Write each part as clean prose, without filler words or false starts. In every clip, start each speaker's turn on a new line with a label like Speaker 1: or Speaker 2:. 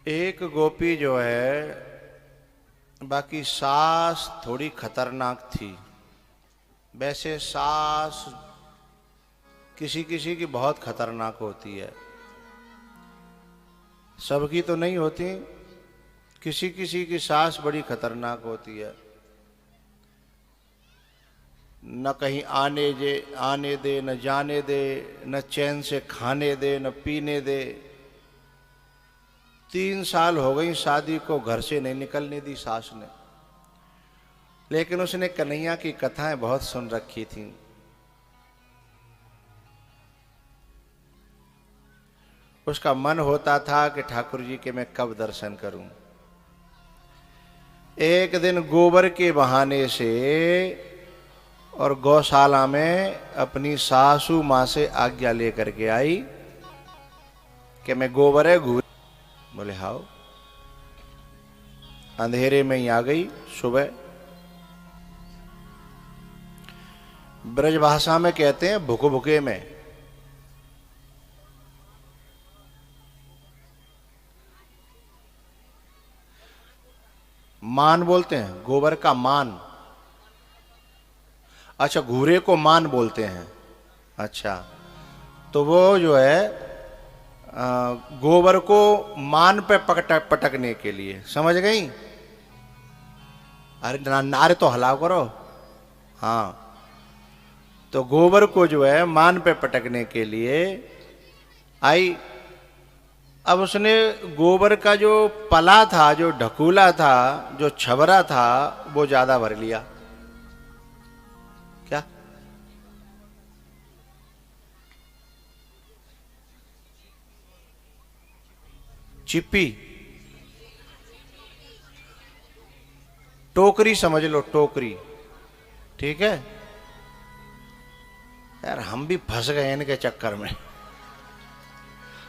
Speaker 1: एक गोपी जो है, बाकी सास थोड़ी खतरनाक थी। वैसे सास किसी किसी की बहुत खतरनाक होती है, सबकी तो नहीं होती। किसी किसी की सास बड़ी खतरनाक होती है। न कहीं आने दे, न जाने दे, न चैन से खाने दे, न पीने दे। 3 साल हो गई शादी को, घर से नहीं निकलने दी सास ने। लेकिन उसने कन्हैया की कथाएं बहुत सुन रखी थी। उसका मन होता था कि ठाकुर जी के मैं कब दर्शन करूं। एक दिन गोबर के बहाने से और गौशाला में अपनी सासू मां से आज्ञा लेकर के आई कि मैं गोबर है घूर। बोले हाओ। अंधेरे में ही आ गई सुबह। ब्रज भाषा में कहते हैं भुक भुके में। मान बोलते हैं, गोबर का मान। अच्छा, घूरे को मान बोलते हैं। अच्छा, तो वो जो है गोबर को मान पे पटकने के लिए, समझ गई? अरे नारे तो हलाओ करो। हाँ, तो गोबर को जो है मान पे पटकने के लिए आई। अब उसने गोबर का जो पला था, जो ढकूला था, जो छबरा था, वो ज्यादा भर लिया। क्या? चिप्पी? टोकरी समझ लो, टोकरी। ठीक है यार, हम भी फंस गए इनके चक्कर में।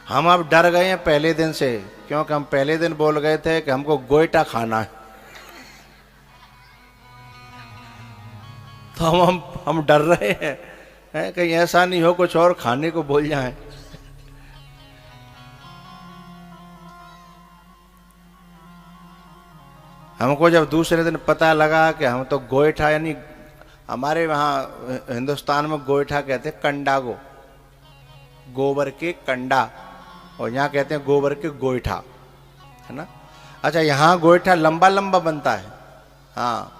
Speaker 1: हम अब डर गए हैं पहले दिन से, क्योंकि हम पहले दिन बोल गए थे कि हमको गोईठा खाना है। तो हम डर रहे हैं कहीं ऐसा नहीं हो कुछ और खाने को बोल जाए। हमको जब दूसरे दिन पता लगा कि हम तो गोईठा, यानी हमारे वहाँ हिंदुस्तान में गोईठा कहते हैं कंडा को, गोबर के कंडा, और यहाँ कहते हैं गोबर के गोईठा, है ना। अच्छा, यहाँ गोईठा लंबा लंबा बनता है। हाँ,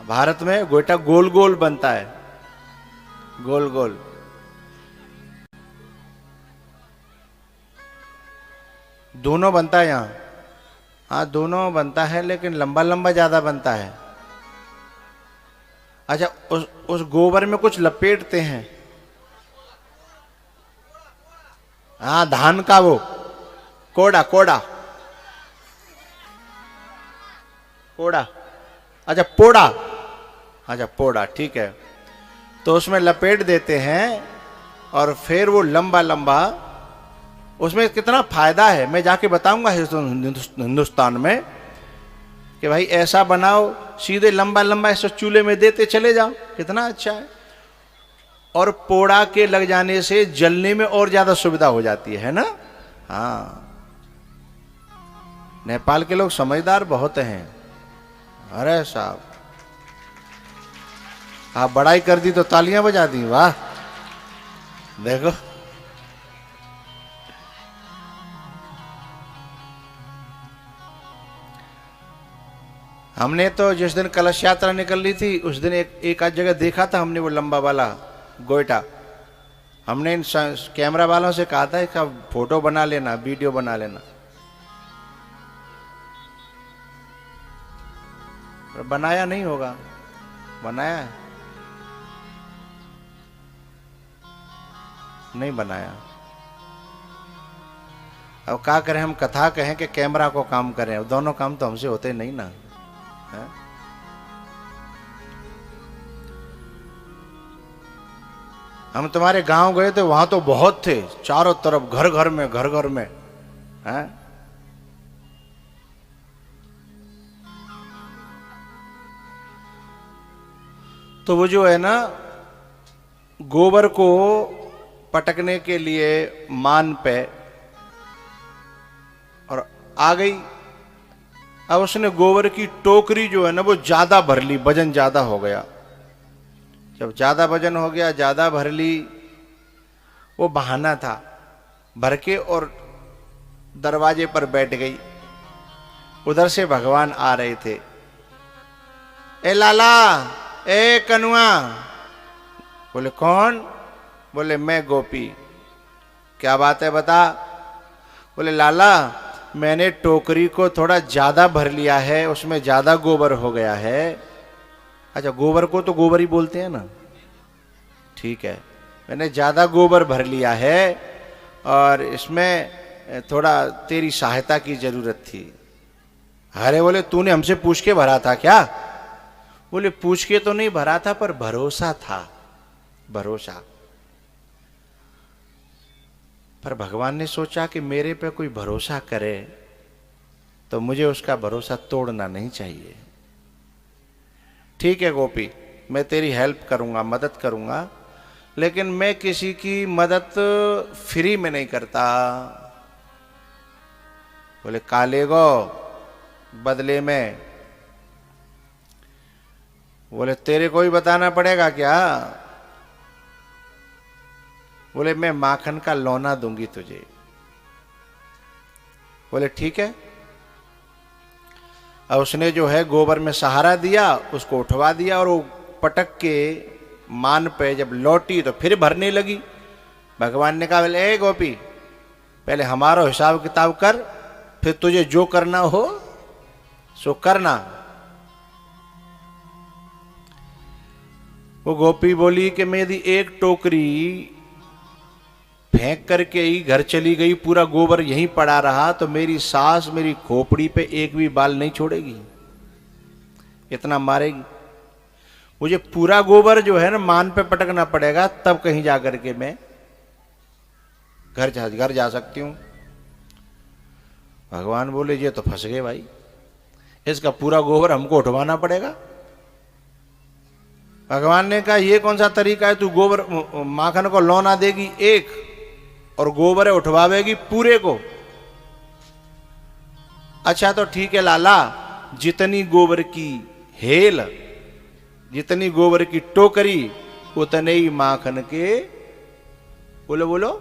Speaker 1: भारत में गोईठा गोल गोल बनता है, गोल गोल। दोनों बनता है यहाँ। हाँ, दोनों बनता है, लेकिन लंबा लंबा ज्यादा बनता है। अच्छा, उस गोबर में कुछ लपेटते हैं। हाँ, धान का वो कोड़ा कोड़ा कोड़ा। अच्छा, पोड़ा। अच्छा, पोड़ा, ठीक है। तो उसमें लपेट देते हैं और फिर वो लंबा लंबा। उसमें कितना फायदा है मैं जाके बताऊंगा हिंदुस्तान में कि भाई ऐसा बनाओ, सीधे लंबा लंबा ऐसा चूल्हे में देते चले जाओ, कितना अच्छा है। और पोड़ा के लग जाने से जलने में और ज्यादा सुविधा हो जाती है ना। हाँ, नेपाल के लोग समझदार बहुत हैं। अरे साहब, आप बड़ाई कर दी तो तालियां बजा दी, वाह। देखो, हमने तो जिस दिन कलश यात्रा निकल रही थी उस दिन एक आध जगह देखा था हमने वो लंबा वाला गोईठा। हमने इन कैमरा वालों से कहा था इसका फोटो बना लेना, वीडियो बना लेना। बनाया नहीं होगा, बनाया है? नहीं बनाया। अब क्या करें, हम कथा कहें कि कैमरा को काम करें? अब दोनों काम तो हमसे होते नहीं ना है? हम तुम्हारे गांव गए थे, वहां तो बहुत थे, चारों तरफ घर घर में, घर घर में है। तो वो जो है ना, गोबर को पटकने के लिए मान पे, और आ गई। अब उसने गोबर की टोकरी जो है ना वो ज्यादा भर ली, वजन ज्यादा हो गया। जब ज्यादा वजन हो गया, ज्यादा भर ली, वो बहाना था, भर के और दरवाजे पर बैठ गई। उधर से भगवान आ रहे थे। ए लाला, ए कनुआ। बोले कौन? बोले मैं गोपी। क्या बात है बता? बोले लाला, मैंने टोकरी को थोड़ा ज्यादा भर लिया है, उसमें ज्यादा गोबर हो गया है। अच्छा, गोबर को तो गोबर ही बोलते हैं ना, ठीक है। मैंने ज्यादा गोबर भर लिया है और इसमें थोड़ा तेरी सहायता की जरूरत थी। अरे बोले तूने हमसे पूछ के भरा था क्या? बोले पूछ के तो नहीं भरा था, पर भरोसा था, भरोसा। पर भगवान ने सोचा कि मेरे पे कोई भरोसा करे तो मुझे उसका भरोसा तोड़ना नहीं चाहिए। ठीक है गोपी, मैं तेरी हेल्प करूंगा, मदद करूंगा, लेकिन मैं किसी की मदद फ्री में नहीं करता। बोले काले गो, बदले में? बोले तेरे को ही बताना पड़ेगा क्या? बोले मैं माखन का लौना दूंगी तुझे। बोले ठीक है। और उसने जो है गोबर में सहारा दिया, उसको उठवा दिया और वो पटक के मान पे जब लौटी तो फिर भरने लगी। भगवान ने कहा बोले ए गोपी, पहले हमारा हिसाब किताब कर, फिर तुझे जो करना हो सो करना। वो गोपी बोली कि मेरी एक टोकरी फेंक करके ही घर चली गई, पूरा गोबर यहीं पड़ा रहा, तो मेरी सास मेरी खोपड़ी पे एक भी बाल नहीं छोड़ेगी, इतना मारेगी। मुझे पूरा गोबर जो है ना मान पे पटकना पड़ेगा, तब कहीं जाकर के मैं घर जा सकती हूं। भगवान बोले ये तो फंस गए भाई, इसका पूरा गोबर हमको उठवाना पड़ेगा। भगवान ने कहा ये कौन सा तरीका है, तू गोबर माखन को लौना देगी एक और गोबर उठवावेगी पूरे को। अच्छा तो ठीक है लाला, जितनी गोबर की हेल, जितनी गोबर की टोकरी, उतने ही माखन के बोलो बोलो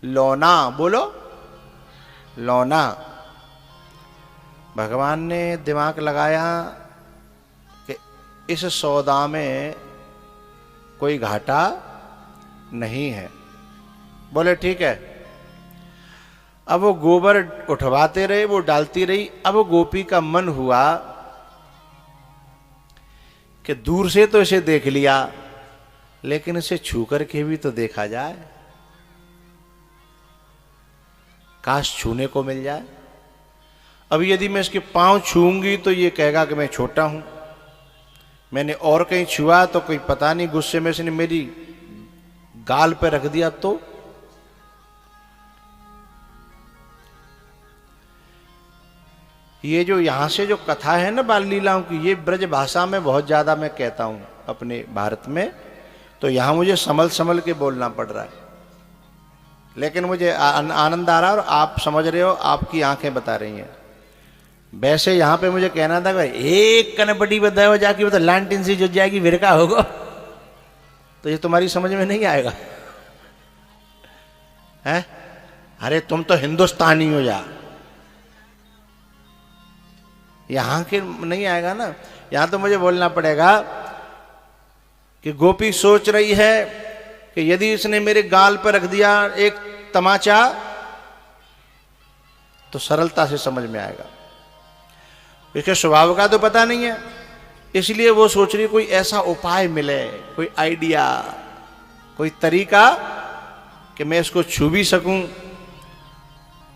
Speaker 1: लौना, बोलो लौना। भगवान ने दिमाग लगाया कि इस सौदा में कोई घाटा नहीं है। बोले ठीक है। अब वो गोबर उठवाते रहे, वो डालती रही। अब वो गोपी का मन हुआ कि दूर से तो इसे देख लिया, लेकिन इसे छू करके भी तो देखा जाए, काश छूने को मिल जाए। अब यदि मैं इसके पांव छूंगी तो ये कहेगा कि मैं छोटा हूं। मैंने और कहीं छुआ तो कोई पता नहीं गुस्से में इसने मेरी गाल पे रख दिया तो। ये जो यहां से जो कथा है ना बाल लीलाओं की, ये ब्रज भाषा में बहुत ज्यादा मैं कहता हूं अपने भारत में, तो यहां मुझे संभल संभल के बोलना पड़ रहा है, लेकिन मुझे आनंद आ रहा है और आप समझ रहे हो, आपकी आंखें बता रही हैं। वैसे यहां पे मुझे कहना था भाई एक कनपटी बताओ जाके, वो तो लांटिन से जुट जाएगी, विरका होगा, तो ये तुम्हारी समझ में नहीं आएगा है? अरे तुम तो हिंदुस्तानी हो जा, यहां के नहीं आएगा ना। यहां तो मुझे बोलना पड़ेगा कि गोपी सोच रही है कि यदि इसने मेरे गाल पर रख दिया एक तमाचा तो सरलता से समझ में आएगा। इसके स्वभाव का तो पता नहीं है, इसलिए वो सोच रही कोई ऐसा उपाय मिले, कोई आइडिया, कोई तरीका कि मैं इसको छू भी सकूं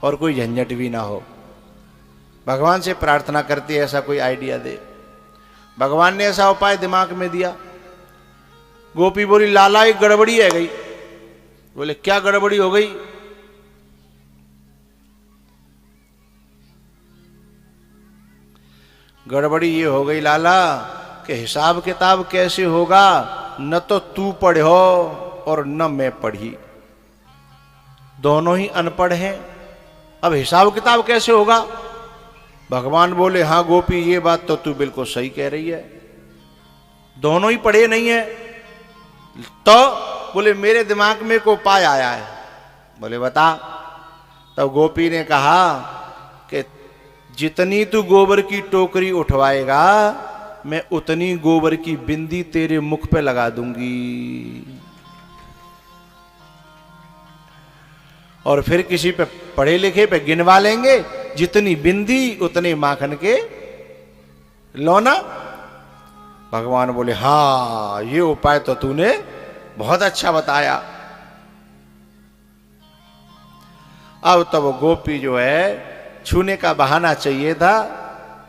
Speaker 1: और कोई झंझट भी ना हो। भगवान से प्रार्थना करती है ऐसा कोई आइडिया दे। भगवान ने ऐसा उपाय दिमाग में दिया। गोपी बोली लाला एक गड़बड़ी है गई। बोले क्या गड़बड़ी हो गई? गड़बड़ी ये हो गई लाला कि हिसाब किताब कैसे होगा, न तो तू पढ़े हो और न मैं पढ़ी, दोनों ही अनपढ़ हैं। अब हिसाब किताब कैसे होगा? भगवान बोले हाँ गोपी, ये बात तो तू बिल्कुल सही कह रही है, दोनों ही पढ़े नहीं है। तो बोले मेरे दिमाग में को उपाय आया है। बोले बता। तब गोपी ने कहा कि जितनी तू गोबर की टोकरी उठवाएगा, मैं उतनी गोबर की बिंदी तेरे मुख पे लगा दूंगी। और फिर किसी पे पढ़े लिखे पे गिनवा लेंगे, जितनी बिंदी उतने माखन के लौना। भगवान बोले हाँ, ये उपाय तो तूने बहुत अच्छा बताया। अब तब गोपी जो है, छूने का बहाना चाहिए था।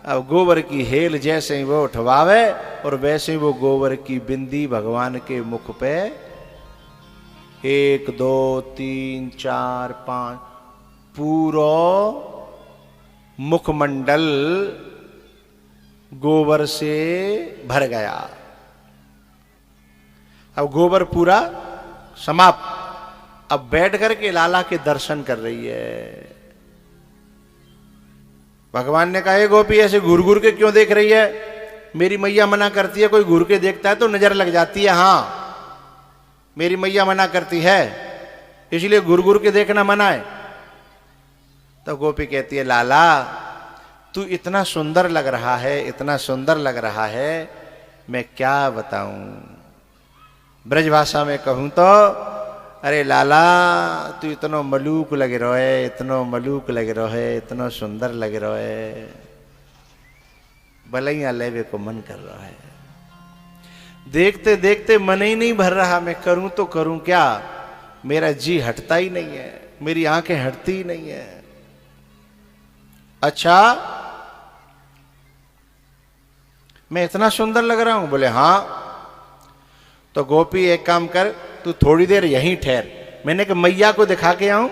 Speaker 1: अब गोबर की हेल जैसे ही वो उठवावे और वैसे ही वो गोबर की बिंदी भगवान के मुख पे 1 2 3 4 5 पूरा मुखमंडल गोबर से भर गया। अब गोबर पूरा समाप्त। अब बैठ करके लाला के दर्शन कर रही है। भगवान ने कहा, गोपी ऐसे घूर घूर के क्यों देख रही है? मेरी मैया मना करती है, कोई घूर के देखता है तो नजर लग जाती है। हाँ, मेरी मैया मना करती है, इसलिए घूर घूर के देखना मना है। तो गोपी कहती है, लाला तू इतना सुंदर लग रहा है, इतना सुंदर लग रहा है, मैं क्या बताऊं। ब्रजभाषा में कहूं तो, अरे लाला तू इतना मलूक लग रहा है, इतना मलूक लग रहा है, इतना सुंदर लग रहा है, बलैया लेवे को मन कर रहा है। देखते देखते मन ही नहीं भर रहा, मैं करूं तो करूं क्या, मेरा जी हटता ही नहीं है, मेरी आंखें हटती ही नहीं है। अच्छा मैं इतना सुंदर लग रहा हूं? बोले हाँ। तो गोपी एक काम कर, तू थोड़ी देर यहीं ठहर, मैंने कहा मैया को दिखा के आऊं।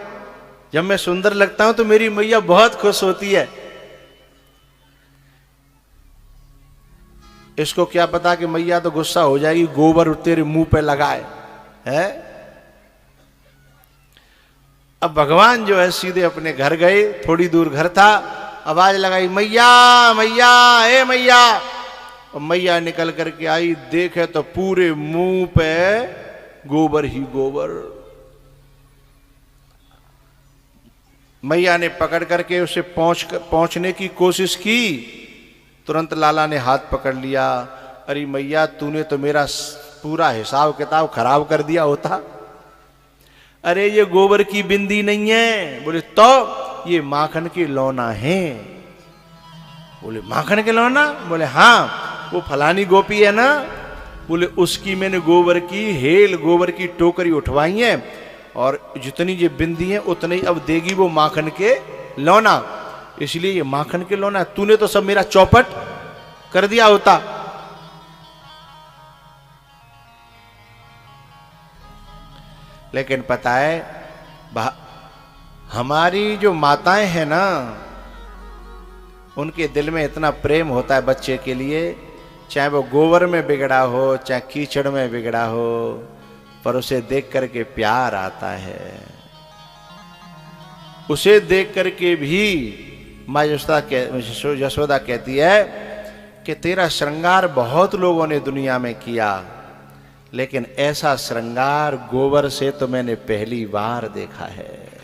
Speaker 1: जब मैं सुंदर लगता हूं तो मेरी मैया बहुत खुश होती है। इसको क्या पता कि मैया तो गुस्सा हो जाएगी, गोबर तेरे मुंह पे लगाए है। अब भगवान जो है सीधे अपने घर गए, थोड़ी दूर घर था, आवाज लगाई, मैया मैया, ए मैया। और मैया निकल करके आई, देखे तो पूरे मुंह पे गोबर ही गोबर। मैया ने पकड़ करके उसे पहुंचने की कोशिश की, तुरंत लाला ने हाथ पकड़ लिया। अरे मैया तूने तो मेरा पूरा हिसाब किताब खराब कर दिया होता। अरे ये गोबर की बिंदी नहीं है। बोले तो ये माखन के लौना है। बोले माखन के लौना? बोले हाँ, वो फलानी गोपी है ना, बोले उसकी मैंने गोबर की हेल, गोबर की टोकरी उठवाई है, और जितनी ये बिंदी है उतनी अब देगी वो माखन के लौना, इसलिए ये माखन के लौना। तूने तो सब मेरा चौपट कर दिया होता। लेकिन पता है हमारी जो माताएं हैं ना, उनके दिल में इतना प्रेम होता है बच्चे के लिए, चाहे वो गोबर में बिगड़ा हो, चाहे कीचड़ में बिगड़ा हो, पर उसे देख करके प्यार आता है। उसे देख करके भी माँ यशोदा कहती है कि तेरा श्रृंगार बहुत लोगों ने दुनिया में किया, लेकिन ऐसा श्रृंगार गोबर से तो मैंने पहली बार देखा है।